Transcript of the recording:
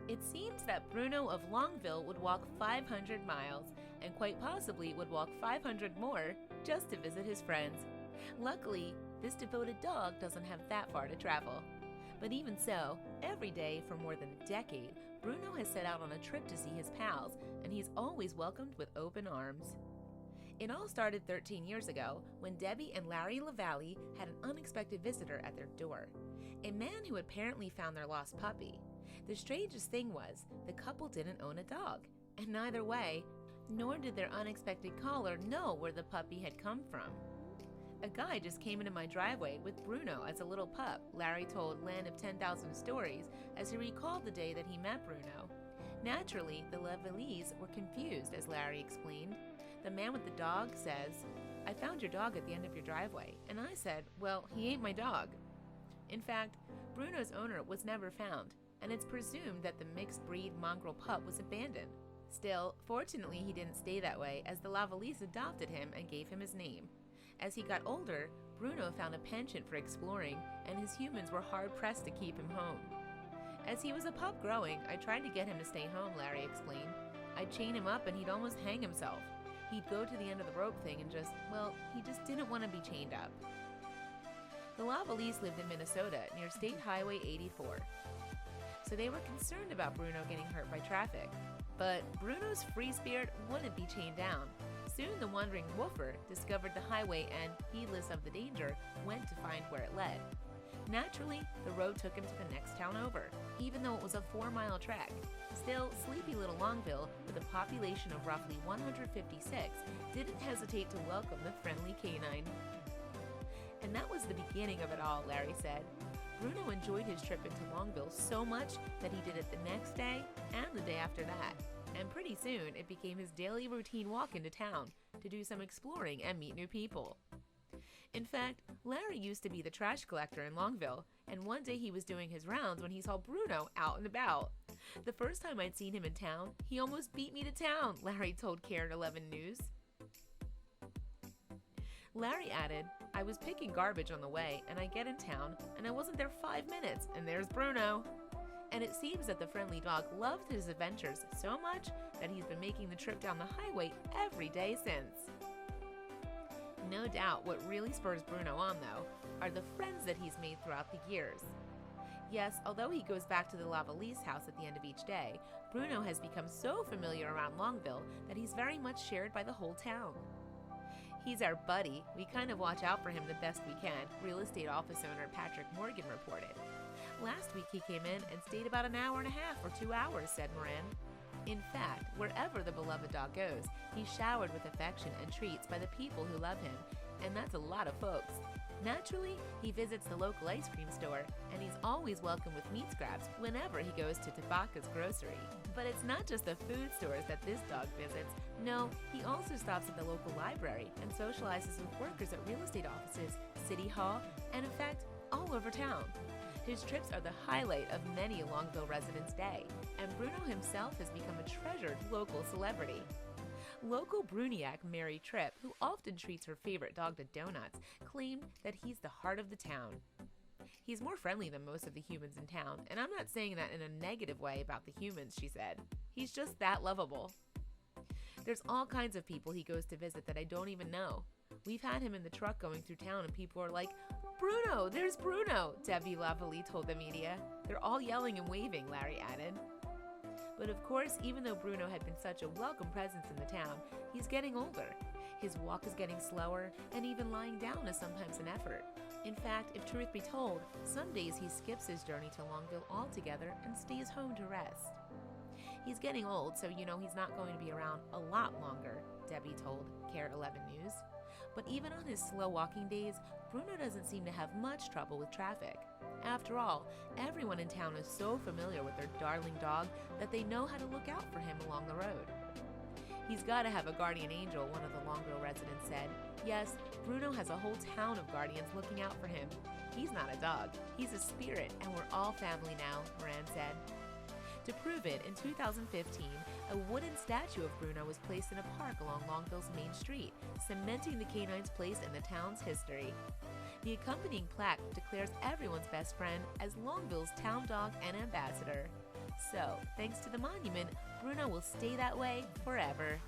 It seems that Bruno of Longville would walk 500 miles, and quite possibly would walk 500 more just to visit his friends. Luckily, this devoted dog doesn't have that far to travel. But even so, every day for more than a decade, Bruno has set out on a trip to see his pals, and he's always welcomed with open arms. It all started 13 years ago when Debbie and Larry LaValle had an unexpected visitor at their door, a man who apparently found their lost puppy. The strangest thing was, the couple didn't own a dog, and neither way, nor did their unexpected caller know where the puppy had come from. A guy just came into my driveway with Bruno as a little pup, Larry told Land of 10,000 Stories as he recalled the day that he met Bruno. Naturally, the LaValles were confused as Larry explained. The man with the dog says, "I found your dog at the end of your driveway," and I said, "Well, he ain't my dog." In fact, Bruno's owner was never found, and it's presumed that the mixed-breed mongrel pup was abandoned. Still, fortunately he didn't stay that way as the LaValles adopted him and gave him his name. As he got older, Bruno found a penchant for exploring, and his humans were hard-pressed to keep him home. As he was a pup growing, I tried to get him to stay home, Larry explained. I'd chain him up and he'd almost hang himself. He'd go to the end of the rope thing and he just didn't want to be chained up. The LaValles lived in Minnesota near State Highway 84. So they were concerned about Bruno getting hurt by traffic. But Bruno's free spirit wouldn't be chained down. Soon the wandering woofer discovered the highway and, heedless of the danger, went to find where it led. Naturally, the road took him to the next town over, even though it was a 4-mile trek. Still, sleepy little Longville, with a population of roughly 156, didn't hesitate to welcome the friendly canine. And that was the beginning of it all, Larry said. Bruno enjoyed his trip into Longville so much that he did it the next day and the day after that. And pretty soon, it became his daily routine walk into town to do some exploring and meet new people. In fact, Larry used to be the trash collector in Longville, and one day he was doing his rounds when he saw Bruno out and about. The first time I'd seen him in town, he almost beat me to town, Larry told Karen 11 News. Larry added, "I was picking garbage on the way, and I get in town, and I wasn't there 5 minutes, and there's Bruno." And it seems that the friendly dog loved his adventures so much that he's been making the trip down the highway every day since. No doubt what really spurs Bruno on, though, are the friends that he's made throughout the years. Yes, although he goes back to the LaValles house at the end of each day, Bruno has become so familiar around Longville that he's very much shared by the whole town. "He's our buddy. We kind of watch out for him the best we can," real estate office owner Patrick Morgan reported. "Last week he came in and stayed about an hour and a half or 2 hours," said Moran. In fact, wherever the beloved dog goes, he's showered with affection and treats by the people who love him, and that's a lot of folks. Naturally, he visits the local ice cream store, and he's always welcome with meat scraps whenever he goes to Tabaka's grocery. But it's not just the food stores that this dog visits. No, he also stops at the local library and socializes with workers at real estate offices, city hall, and in fact, all over town. His trips are the highlight of many a Longville resident's day, and Bruno himself has become a treasured local celebrity. Local Bruniac Mary Tripp, who often treats her favorite dog to donuts, claimed that he's the heart of the town. "He's more friendly than most of the humans in town, and I'm not saying that in a negative way about the humans," she said. "He's just that lovable." There's all kinds of people he goes to visit that I don't even know. We've had him in the truck going through town and people are like, "Bruno, there's Bruno," Debbie LaValle told the media. "They're all yelling and waving," Larry added. But of course, even though Bruno had been such a welcome presence in the town, he's getting older. His walk is getting slower, and even lying down is sometimes an effort. In fact, if truth be told, some days he skips his journey to Longville altogether and stays home to rest. He's getting old, so he's not going to be around a lot longer, Debbie told KARE 11 News. But even on his slow walking days, Bruno doesn't seem to have much trouble with traffic. After all, everyone in town is so familiar with their darling dog that they know how to look out for him along the road. "He's got to have a guardian angel," one of the Longville residents said. "Yes, Bruno has a whole town of guardians looking out for him. He's not a dog, he's a spirit, and we're all family now," Moran said. To prove it, in 2015, A wooden statue of Bruno was placed in a park along Longville's main street, cementing the canine's place in the town's history. The accompanying plaque declares everyone's best friend as Longville's town dog and ambassador. So, thanks to the monument, Bruno will stay that way forever.